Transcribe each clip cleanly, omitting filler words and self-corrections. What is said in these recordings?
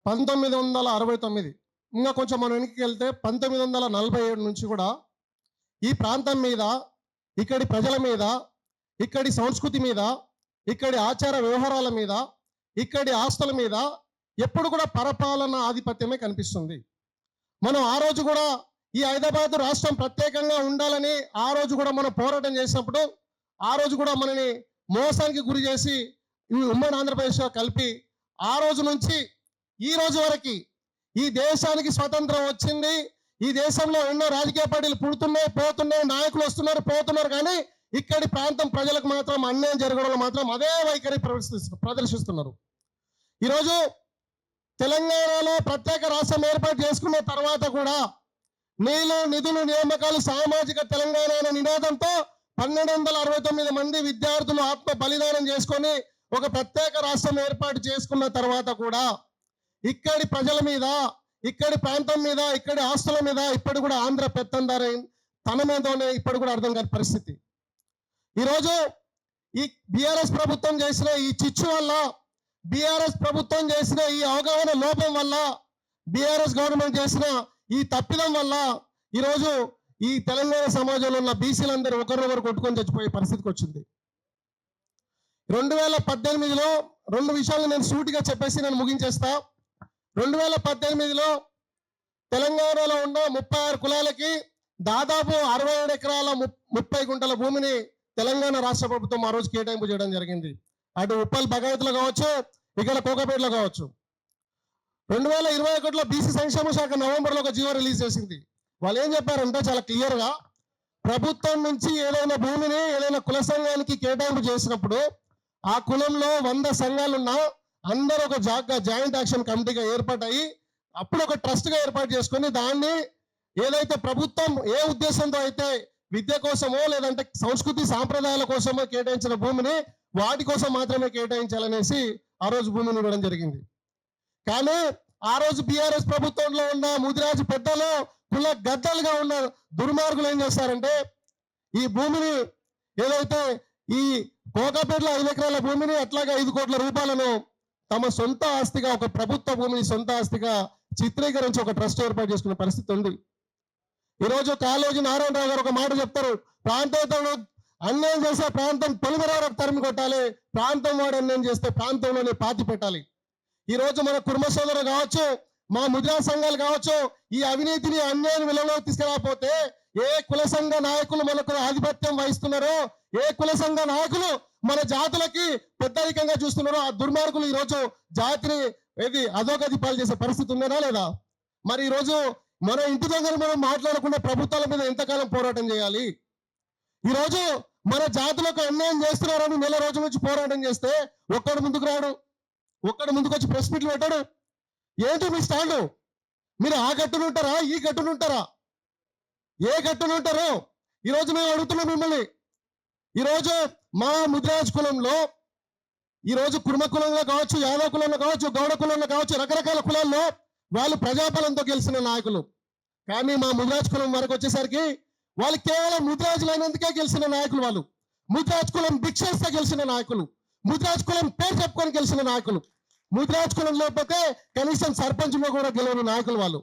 1969 ఇంకా కొంచెం మనం వెనక్కి వెళ్తే 1947 నుంచి కూడా ఈ ప్రాంతం మీద, ఇక్కడి ప్రజల మీద, ఇక్కడి సంస్కృతి మీద, ఇక్కడి ఆచార వ్యవహారాల మీద, ఇక్కడి ఆస్తుల మీద ఎప్పుడు కూడా పరపాలన ఆధిపత్యమే కనిపిస్తుంది. మనం ఆ రోజు కూడా ఈ హైదరాబాద్ రాష్ట్రం ప్రత్యేకంగా ఉండాలని ఆ రోజు కూడా మనం పోరాటం చేసినప్పుడు, ఆ రోజు కూడా మనని మోసానికి గురి చేసి ఈ ఉమ్మడి ఆంధ్రప్రదేశ్లో కలిపి ఆ రోజు నుంచి ఈ రోజు వరకు ఈ దేశానికి స్వతంత్రం వచ్చింది. ఈ దేశంలో ఎన్నో రాజకీయ పార్టీలు పుడుతున్నాయి, పోతున్నాయి, నాయకులు వస్తున్నారు, పోతున్నారు, కానీ ఇక్కడి ప్రాంతం ప్రజలకు మాత్రం అన్యాయం జరగడంలో మాత్రం అదే వైఖరి ప్రదర్శిస్తున్నారు. ఈరోజు తెలంగాణలో ప్రత్యేక రాష్ట్రం ఏర్పాటు చేసుకున్న తర్వాత కూడా నీళ్లు, నిధులు, నియామకాలు, సామాజిక తెలంగాణ అనే నినాదంతో 1269 మంది విద్యార్థులు ఆత్మ బలిదానం చేసుకొని ఒక ప్రత్యేక రాష్ట్రం ఏర్పాటు చేసుకున్న తర్వాత కూడా ఇక్కడి ప్రజల మీద, ఇక్కడి ప్రాంతం మీద, ఇక్కడి ఆస్తుల మీద ఇప్పటి కూడా ఆంధ్ర పెత్తందారి తన మీదనే ఇప్పటి కూడా అర్థం కాని పరిస్థితి. ఈరోజు ఈ బీఆర్ఎస్ ప్రభుత్వం చేసిన ఈ చిచ్చు వల్ల, బీఆర్ఎస్ ప్రభుత్వం చేసిన ఈ అవగాహన లోపం వల్ల, బీఆర్ఎస్ గవర్నమెంట్ చేసిన ఈ తప్పిదం వల్ల ఈరోజు ఈ తెలంగాణ సమాజంలో ఉన్న బీసీలందరూ ఒకరినొకరు కొట్టుకొని చచ్చిపోయే పరిస్థితికి వచ్చింది. 2018లో 2 విషయాలు నేను సూటిగా చెప్పేసి నేను ముగించేస్తా. 2018లో తెలంగాణలో ఉన్న 36 కులాలకి దాదాపు 67 ఎకరాల 30 గుంటల భూమిని తెలంగాణ రాష్ట్ర ప్రభుత్వం ఆ రోజు కేటాయింపు చేయడం జరిగింది. అటు ఉప్పల్ భగవతిలో కావచ్చు, ఇక్కడ కోకపేటలో కావచ్చు. 2021లో బీసీ సంక్షేమ శాఖ నవంబర్లో ఒక జీవో రిలీజ్ చేసింది. వాళ్ళు ఏం చెప్పారంటే చాలా క్లియర్గా, ప్రభుత్వం నుంచి ఏదైనా భూమిని ఏదైనా కుల సంఘానికి కేటాయింపు చేసినప్పుడు ఆ కులంలో 100 సంఘాలున్నా అందరూ ఒక జాయింట్ యాక్షన్ కమిటీగా ఏర్పాటయ్యి అప్పుడు ఒక ట్రస్ట్గా ఏర్పాటు చేసుకొని దాన్ని ఏదైతే ప్రభుత్వం ఏ ఉద్దేశంతో అయితే విద్య కోసమో లేదంటే సంస్కృతి సాంప్రదాయాల కోసమో కేటాయించిన భూమిని వాటి కోసం మాత్రమే కేటాయించాలనేసి ఆ రోజు భూమిని ఇవ్వడం జరిగింది. కానీ ఆ రోజు బీఆర్ఎస్ ప్రభుత్వంలో ఉన్న ముదిరాజు పెద్దలు, కుల గద్దలుగా ఉన్న దుర్మార్గులు ఏం చేస్తారంటే ఈ భూమిని ఏదైతే ఈ కోకాపేటలో 5 ఎకరాల భూమిని అట్లాగే 5 కోట్ల రూపాయలను తమ సొంత ఆస్తిగా, ఒక ప్రభుత్వ భూమిని సొంత ఆస్తిగా చిత్రీకరించి ఒక ట్రస్ట్ ఏర్పాటు చేసుకునే పరిస్థితి ఉంది. ఈరోజు కాళోజీ నారాయణరావు గారు ఒక మాట చెప్తారు, ప్రాంతేతరుడు అన్యాయం చేస్తే ప్రాంతం పొలిమరాలకు తరిమి కొట్టాలి, ప్రాంతం వాడు అన్యాయం చేస్తే ప్రాంతంలోనే పాతి పెట్టాలి. ఈరోజు మన కుర్మ సోదరులు కావచ్చు, మా ముద్రా సంఘాలు కావచ్చు, ఈ అవినీతిని అన్యాయం విలువలోకి తీసుకురాకపోతే ఏ కుల సంఘ నాయకులు మనకు ఆధిపత్యం వహిస్తున్నారో, ఏ కుల సంఘ నాయకులు మన జాతులకి పెద్దరికంగా చూస్తున్నారో ఆ దుర్మార్గులు ఈరోజు జాతిని ఏది అధోగతి పాలు చేసే పరిస్థితి ఉందేనా లేదా? మరి ఈరోజు మన ఇంటి దగ్గర మనం మాట్లాడకుండా ప్రభుత్వాల మీద ఎంతకాలం పోరాటం చేయాలి? ఈరోజు మన జాతులకు అన్యాయం చేస్తున్నారని నెల రోజుల నుంచి పోరాటం చేస్తే ఒక్కడు ముందుకు రాడు, ఒక్కడు ముందుకు వచ్చి ప్రెస్ మీట్లు పెట్టాడు. ఏంటి మీ స్టాండు? మీరు ఆ గట్టును ఉంటారా, ఈ గట్టును ఉంటారా? ఏ గట్టును ఉంటారో ఈరోజు మేము అడుగుతున్నాం మిమ్మల్ని. ఈరోజు మా ముద్రాజ్ కులంలో, ఈరోజు కుర్మ కులంలో కావచ్చు, యాదవ్ కులంలో కావచ్చు, గౌడ కులంలో కావచ్చు, రకరకాల కులాల్లో వాళ్ళు ప్రజాబలంతో గెలిచిన నాయకులు. కానీ మా ముద్రాజ్ కులం వరకు వచ్చేసరికి వాళ్ళు కేవలం ముద్రాజులు అయినందుకే గెలిచిన నాయకులు. వాళ్ళు ముద్రాజ్ కులం భిక్షిస్తే గెలిచిన నాయకులు, ముద్రాజ్ కులం పేరు చెప్పుకొని గెలిచిన నాయకులు, ముద్రాజ్ కులం లేకపోతే కనీసం సర్పంచ్లో కూడా గెలవని నాయకులు వాళ్ళు.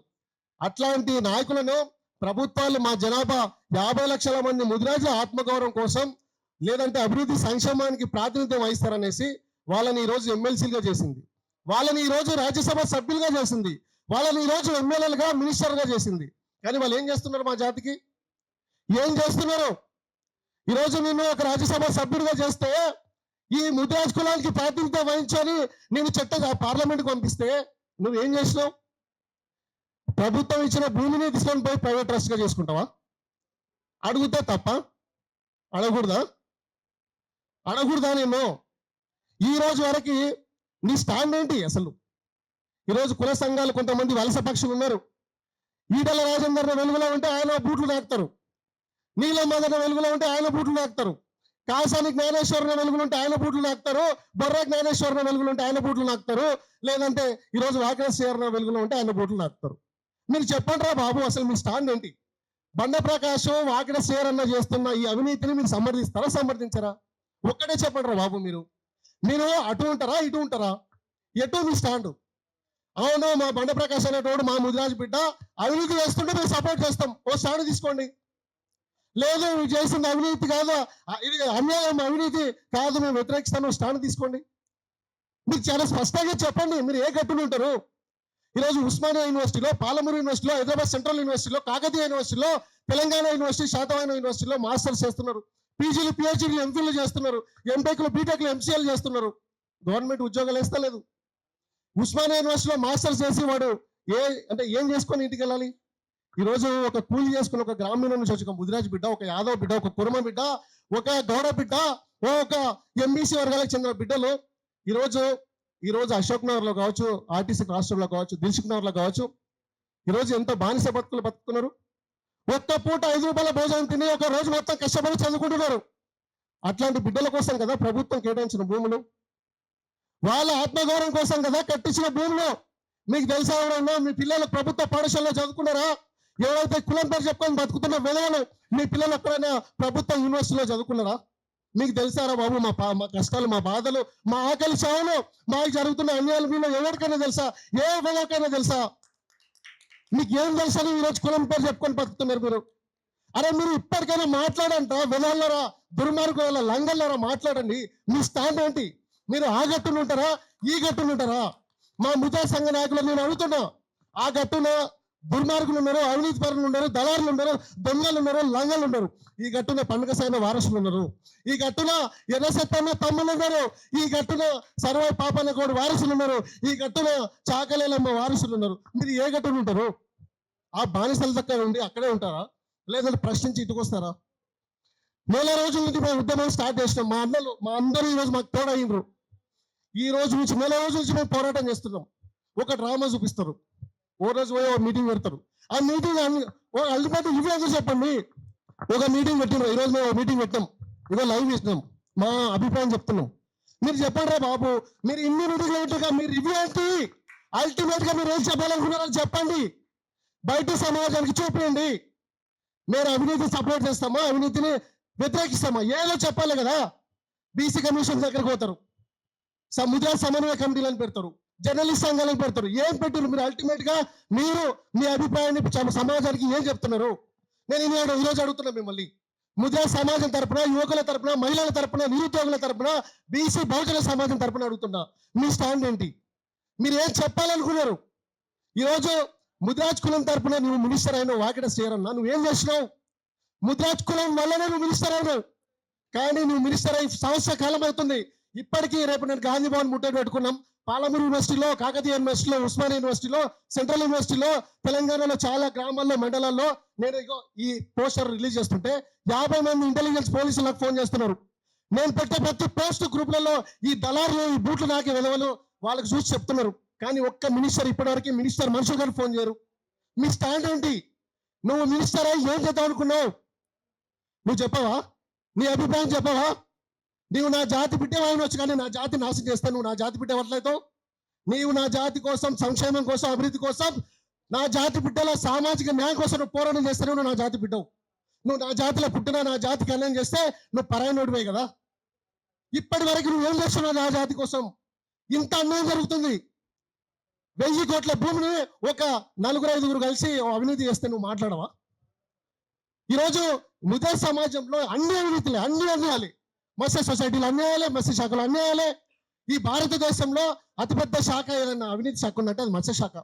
అట్లాంటి నాయకులను ప్రభుత్వాలు మా జనాభా 50 లక్షల మంది ముద్రాజుల ఆత్మగౌరవం కోసం లేదంటే అభివృద్ధి సంక్షేమానికి ప్రాతినిధ్యం వహిస్తారనేసి వాళ్ళని ఈరోజు ఎమ్మెల్సీలుగా చేసింది, వాళ్ళని ఈరోజు రాజ్యసభ సభ్యులుగా చేసింది, వాళ్ళని ఈరోజు ఎమ్మెల్యేలుగా మినిస్టర్గా చేసింది. కానీ వాళ్ళు ఏం చేస్తున్నారు? మా జాతికి ఏం చేస్తున్నారు? ఈరోజు నేను ఒక రాజ్యసభ సభ్యుడిగా చేస్తే ఈ ముద్రాజ్ కులానికి ప్రాతినిధ్యం వహించని నేను పార్లమెంట్కి పంపిస్తే నువ్వేం చేసినావు? ప్రభుత్వం ఇచ్చిన భూమిని తీసుకొని పోయి ప్రైవేట్ ట్రస్ట్గా చేసుకుంటావా? అడుగుతే తప్ప? అడగకూడదా? అడగకూడదా? నేను ఈ రోజు వరకు నీ స్టాండ్ ఏంటి అసలు? ఈరోజు కుల సంఘాలు కొంతమంది వలస పక్షులు ఉన్నారు. ఈటల రాజేందర్ వెలుగులో ఉంటే ఆయన బూట్లు నాకుతారు, నీలం మదన వెలుగులో ఉంటే ఆయన బూట్లు నాకుతారు, కాసాని జ్ఞానేశ్వరుని వెలుగులు ఉంటే ఆయన బూట్లు నాకుతారు, బొర్రా జ్ఞానేశ్వరుని వెలుగులు ఉంటే ఆయన బూట్లు నాకుతారు, లేదంటే ఈరోజు వాకరేశ్వర వెలుగులో ఉంటే ఆయన బూట్లు నాకుతారు. మీరు చెప్పండి రా బాబు, అసలు మీ స్టాండ్ ఏంటి? బండ ప్రకాశం వాకరేశ్వరన్న చేస్తున్న ఈ అవినీతిని మీరు సమర్థిస్తారా, సమర్థించరా? ఒక్కటే చెప్పండి రా బాబు. మీరు అటు ఉంటారా, ఇటు ఉంటారా? ఎటు మీ స్టాండ్? అవును మా బండ ప్రకాష్ అనేటోడు మా ముదిరాజు బిడ్డ అవినీతి చేస్తుంటే మేము సపోర్ట్ చేస్తాం, ఓ స్టాండ్ తీసుకోండి. లేదు నువ్వు చేసింది అవినీతి కాదు, ఇది అన్యాయం అవినీతి కాదు, మేము వ్యతిరేకిస్తాను, స్టాండ్ తీసుకోండి. మీకు చాలా స్పష్టంగా చెప్పండి మీరు ఏ గట్టును ఉంటారు. ఈరోజు ఉస్మానియా యూనివర్సిటీలో, పాలమూరు యూనివర్సిటీలో, హైదరాబాద్ సెంట్రల్ యూనివర్సిటీలో, కాకతీయ యూనివర్సిటీలో, తెలంగాణ యూనివర్సిటీ, శాతవాహన యూనివర్సిటీలో మాస్టర్స్ చేస్తున్నారు, పీజీలు పిహెచ్డీలు ఎంఫిల్లు చేస్తున్నారు, ఎంటెక్లు బీటెక్లు ఎంసీఎల్ చేస్తున్నారు. గవర్నమెంట్ ఉద్యోగాలు ఇస్తలేదు. ఉస్మానియా యూనివర్సిటీలో మాస్టర్స్ చేసి వాడు ఏం చేసుకొని ఇంటికి వెళ్ళాలి? ఈరోజు ఒక కూలి చేసుకుని ఒక గ్రామీణ నుంచి వచ్చి ఒక ముదిరాజ్ బిడ్డ, ఒక యాదవ్ బిడ్డ, ఒక కుర్మ బిడ్డ, ఒక గౌడ బిడ్డ, ఒక ఎంబీసీ వర్గాలకు చెందిన బిడ్డలు ఈరోజు అశోక్ నగర్లో కావచ్చు, ఆర్టీసీ రాష్ట్రంలో కావచ్చు, దిల్సుఖ్ నగర్లో కావచ్చు, ఈరోజు ఎంతో బానిస బతుకుతున్నారు. ఒక్క పూట 5 రూపాయల భోజనం తిని ఒక రోజు మొత్తం కష్టపడి చదువుకుంటున్నారు. అట్లాంటి బిడ్డల కోసం కదా ప్రభుత్వం కేటాయించిన భూములు, వాళ్ళ ఆత్మగౌరవం కోసం కదా కట్టించిన భూములు. మీకు తెలుసా ఎవరన్నా మీ పిల్లలు ప్రభుత్వ పాఠశాలలో చదువుకున్నారా? ఎవరైతే కులం పేరు చెప్పుకొని బతుకుతున్న విధవలు మీ పిల్లలు ఎక్కడైనా ప్రభుత్వ యూనివర్సిటీలో చదువుకున్నారా? మీకు తెలుసారా బాబు మా కష్టాలు, మా బాధలు, మా ఆకలి చావులు, మాకు జరుగుతున్న అన్యాయాలు మీలో ఎవరికైనా తెలుసా? ఏ విధంగా తెలుసా? మీకు ఏం తెలుసని ఈరోజు కులం పేరు చెప్పుకొని బతుకుతున్నారు మీరు? అరే మీరు ఇప్పటికైనా మాట్లాడంట, విధాలరా, దుర్మార్గుల లంగల్లారా, మాట్లాడండి. మీ స్టాండ్ ఏంటి? మీరు ఆ గట్టును ఉంటారా, ఈ గట్టును ఉంటారా? మా ముజా సంఘ నాయకులు నేను అడుగుతున్నా, ఆ గట్టున దుర్మార్గులు ఉన్నారు, అవినీతి పరులు ఉన్నారు, దళారులు ఉన్నారు, దొంగలు ఉన్నారు, లంగలు ఉన్నారు. ఈ గట్టున పండుగ సైన వారసులు ఉన్నారు. ఈ గట్టున ఎర్రసత్తన్న తమ్ములు ఉన్నారు. ఈ గట్టున సర్వై పాపన్న కోడి వారసులు ఉన్నారు. ఈ గట్టున చాకలేలమ్మ వారసులు ఉన్నారు. మీరు ఏ గట్టున ఉంటారు? ఆ బానిసల దగ్గర ఉండి అక్కడే ఉంటారా, లేదంటే ప్రశ్నించి ఇటుకొస్తారా? నెల రోజుల నుంచి మేము ఉద్యమం స్టార్ట్ చేసినాం. మా అందరూ ఈరోజు మాకు తోడయ్యారు. ఈ రోజు నుంచి నెల రోజుల నుంచి మేము పోరాటం చేస్తున్నాం. ఒక డ్రామా చూపిస్తారు, ఓ రోజు పోయి ఒక మీటింగ్ పెడతారు. ఆ మీటింగ్ అల్టిమేట్ ఇవే చెప్పండి. ఒక మీటింగ్ పెట్టినారు, ఈరోజు మేము మీటింగ్ పెట్టాం, ఇదో లైవ్ ఇస్తున్నాం, మా అభిప్రాయం చెప్తున్నాం. మీరు చెప్పండి రా బాబు, మీరు ఇన్ని మీటింగ్లు పెట్టాక మీరు రివ్యూ ఏంటి? అల్టిమేట్ గా మీరు ఏం చెప్పాలనుకున్నారని చెప్పండి, బయట సమాజానికి చూపించండి. మీరు అవినీతి సపోర్ట్ చేస్తామా, అవినీతిని వ్యతిరేకిస్తామా, ఏదో చెప్పాలి కదా. బీసీ కమిషన్ దగ్గరకు పోతారు, ముద్రా సమన్వయ కమిటీలను పెడతారు, జర్నలిస్ట్ సంఘాలను పెడతారు. ఏం పెట్టారు మీరు? అల్టిమేట్ గా మీరు మీ అభిప్రాయాన్ని సమాజానికి ఏం చెప్తున్నారు? నేను ఈరోజు అడుగుతున్నా మిమ్మల్ని, ముద్రా సమాజం తరపున, యువకుల తరపున, మహిళల తరపున, నిరుద్యోగుల తరపున, బీసీ బహుజన సమాజం తరపున అడుగుతున్నా, మీ స్టాండ్ ఏంటి? మీరు ఏం చెప్పాలనుకున్నారు? ఈరోజు ముద్రాజ్ కులం తరపున నువ్వు మినిస్టర్ అయినావు, వాకిట శ్రీరన్న, నువ్వేం చేసినావు? ముద్రాజ్ కులం వల్లనే నువ్వు మినిస్టర్ అయినావు. కానీ నువ్వు మినిస్టర్ అయి సంవత్సర కాలం అవుతుంది. ఇప్పటికీ రేపు నేను గాంధీ భవన్ ముట్టడి పెట్టుకున్నాం. పాలమూరు యూనివర్సిటీలో, కాకతీయ యూనివర్సిటీలో, ఉస్మానియా యూనివర్సిటీలో, సెంట్రల్ యూనివర్సిటీలో, తెలంగాణలో చాలా గ్రామాల్లో, మండలాల్లో నేను ఈ పోస్టర్ రిలీజ్ చేస్తుంటే 50 మంది ఇంటెలిజెన్స్ పోలీసులు నాకు ఫోన్ చేస్తున్నారు. నేను పెట్టే ప్రతి పోస్ట్ గ్రూప్లలో ఈ దళారులు, ఈ బూట్లు నాకే విధవలు వాళ్ళకి చూసి చెప్తున్నారు. కానీ ఒక్క మినిస్టర్ ఇప్పటివరకు మినిస్టర్ మనుషులు గారు ఫోన్ చేయరు. మీ స్టాండ్ ఏంటి? నువ్వు మినిస్టర్ అయ్యి ఏం చేద్దాం అనుకున్నావు? నువ్వు చెప్పవా? నీ అభిప్రాయం చెప్పవా? నీవు నా జాతి బిడ్డవాయినొచ్చు, కానీ నా జాతి నాశనం చేస్తాను. నువ్వు నా జాతి బిడ్డవట్లయితే నీవు నా జాతి కోసం, సంక్షేమం కోసం, అభివృద్ధి కోసం, నా జాతి బిడ్డల సామాజిక న్యాయం కోసం నువ్వు పోరాటం చేస్తాను. నువ్వు నా జాతి బిడ్డవు. నువ్వు నా జాతిలో పుట్టినా నా జాతికి అన్యాయం చేస్తే నువ్వు పరాయణుడివే కదా. ఇప్పటి వరకు నువ్వు ఏం చేస్తున్నావు నా జాతి కోసం? ఇంత అన్యాయం జరుగుతుంది. 1000 కోట్ల భూమిని ఒక 4-5 కలిసి అవినీతి చేస్తే నువ్వు మాట్లాడవా? ఈరోజు ముద్రా సమాజంలో అన్ని అవినీతులే, అన్ని అన్యాయాలే. మత్స్య సొసైటీలు అన్యాయాలే, మత్స్య శాఖలు అన్యాయాలే. ఈ భారతదేశంలో అతిపెద్ద శాఖ ఏదైనా అవినీతి శాఖ ఉన్నట్టు అది మత్స్య శాఖ.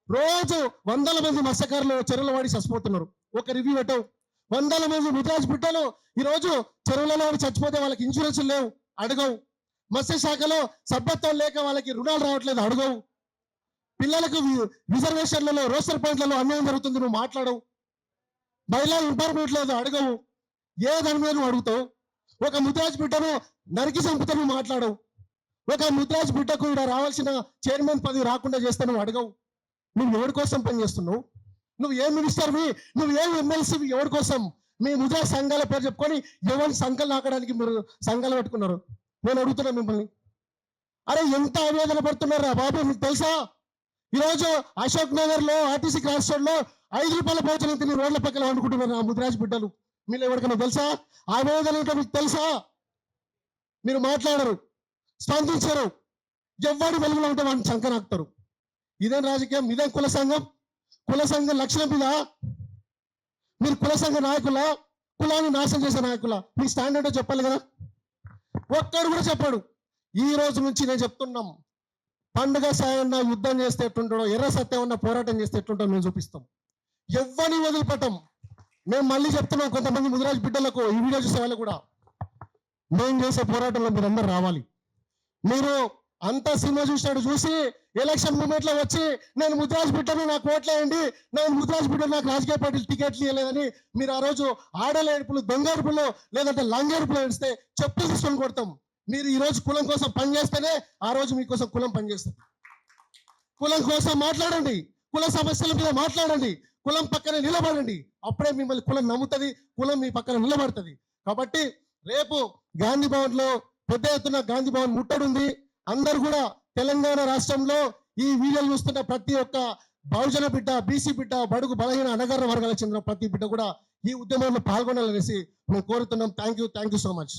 రోజు 100 మంది మత్స్యకారులు చెరువుల వాడి చచ్చిపోతున్నారు. ఒక రివ్యూ పెట్టవు. 100 మంది ముద్రాజ్ బిడ్డలు ఈరోజు చెరువులలో చచ్చిపోతే వాళ్ళకి ఇన్సూరెన్స్ లేవు, అడగవు. మత్స్య శాఖలో సభ్యత్వం లేక వాళ్ళకి రుణాలు రావట్లేదు, అడగవు. పిల్లలకు రిజర్వేషన్లలో, రోస్టర్ పాయింట్లలో అన్యాయం జరుగుతుంది, నువ్వు మాట్లాడవు. మహిళా ఇంపార్మెంట్ లేదు, అడగవు. ఏ దాని మీద నువ్వు అడుగుతావు? ఒక ముద్రాజ్ బిడ్డను నరికి చంపితే నువ్వు మాట్లాడవు. ఒక ముద్రాజ్ బిడ్డకు ఇక్కడ రావాల్సిన చైర్మన్ పదవి రాకుండా చేస్తే నువ్వు అడగవు. నువ్వు ఎవరి కోసం పనిచేస్తున్నావు? నువ్వు ఏ మినిస్టర్వి, నువ్వు ఏ ఎమ్మెల్సీవి, ఎవరి కోసం? మీ ముద్రాజ్ సంఘాల పేరు చెప్పుకొని ఎవరిని సంఘాలు నాకడానికి మీరు సంఘాలు పెట్టుకున్నారు? నేను అడుగుతున్నా మిమ్మల్ని, అరే ఎంత ఆవేదన పడుతున్నారా బాబు? మీకు తెలుసా? ఈరోజు అశోక్ నగర్ లో, ఆర్టీసీ క్రాస్ రోడ్ లో 5 రూపాయల భోజనం తిని రోడ్ల పక్కన వండుకుంటున్నారు ఆ ముద్రాజ్ బిడ్డలు. మీరు ఎవరికైనా తెలుసా? ఆవేదన ఏంటో మీకు తెలుసా? మీరు మాట్లాడరు, స్పందించరు. ఎవడు వెలుగులో ఉంటే వాడిని చంకనాకుతారు. ఇదేం రాజకీయం? ఇదేం కుల సంఘం? కుల సంఘం లక్షణం మీద మీరు కుల సంఘ నాయకుల, కులాన్ని నాశనం చేసే నాయకుల, మీ స్టాండ్ ఏంటో చెప్పాలి కదా. ఒక్కడు కూడా చెప్పాడు. ఈ రోజు నుంచి నేను చెప్తున్నాం, పండుగ సాయన్న యుద్ధం చేస్తే ఎట్టుంటాడో, ఎర్ర సత్యం ఉన్న పోరాటం చేస్తే ఎట్టుంటాడో మేము చూపిస్తాం. ఎవ్వరిని వదిలిపెట్టం. మేము మళ్ళీ చెప్తున్నాం కొంతమంది ముదిరాజు బిడ్డలకు, ఈ వీడియో చూసే వాళ్ళు కూడా, మేము చేసే పోరాటంలో మీరు అందరు రావాలి. మీరు అంతా సినిమా చూసినట్టు చూసి ఎలక్షన్ మూమెంట్ లో వచ్చి నేను ముద్రాజ్ బిడ్డను నాకు ఓట్లేయండి, నేను ముద్రాజ్ బిడ్డను నాకు రాజకీయ పార్టీలు టికెట్లు ఇవ్వలేదని మీరు ఆ రోజు ఆడలేడుపులు, దొంగేడుపులు, లేదంటే లంగేడుపులు ఏడిస్తే చెప్పులు తీసుకొని కొడతాం. మీరు ఈ రోజు కులం కోసం పనిచేస్తేనే ఆ రోజు మీకోసం కులం పనిచేస్తుంది. కులం కోసం మాట్లాడండి, కుల సమస్యల మీద మాట్లాడండి, కులం పక్కనే నిలబడండి. అప్పుడే మిమ్మల్ని కులం నమ్ముతుంది, కులం మీ పక్కన నిలబడుతుంది. కాబట్టి రేపు గాంధీ భవన్ లో పెద్ద ఎత్తున గాంధీ భవన్ ముట్టడుంది. అందరు కూడా తెలంగాణ రాష్ట్రంలో ఈ వీడియోలు చూస్తున్న ప్రతి ఒక్క బహుజన బిడ్డ, బీసీ బిడ్డ, బడుగు బలహీన అణగారిన వర్గాలకు చెందిన ప్రతి బిడ్డ కూడా ఈ ఉద్యమంలో పాల్గొనాలనేసి మేము కోరుతున్నాం. Thank you so much.